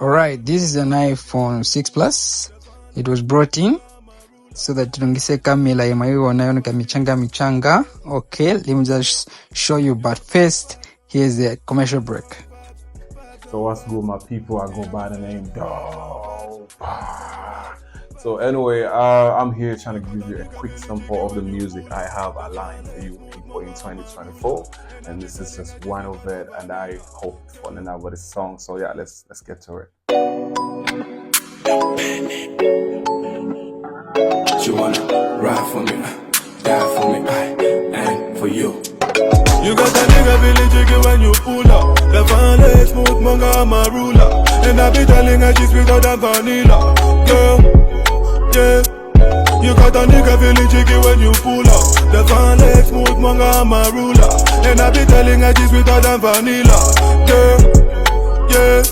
Alright, this is an iPhone 6 Plus. It was brought in so that tungise kamera imaiona michanga. Okay, let me just show you, but first here's the commercial break. So what's good, my people? I go by the name Dope. So anyway, I'm here trying to give you a quick sample of the music I have aligned for you people in 2024, and this is just one of it, and I hope you're falling out with this song. So yeah, let's get to it. You wanna ride for me, die for me, and for you. You got that nigga feeling jiggy when you pull up. The finest smooth manga marula, and I be telling her she's sweeter than vanilla. Girl, yeah. You got that nigga feeling jiggy when you pull up. The finest smooth manga marula, and I be telling her she's sweeter than vanilla. Girl, yeah.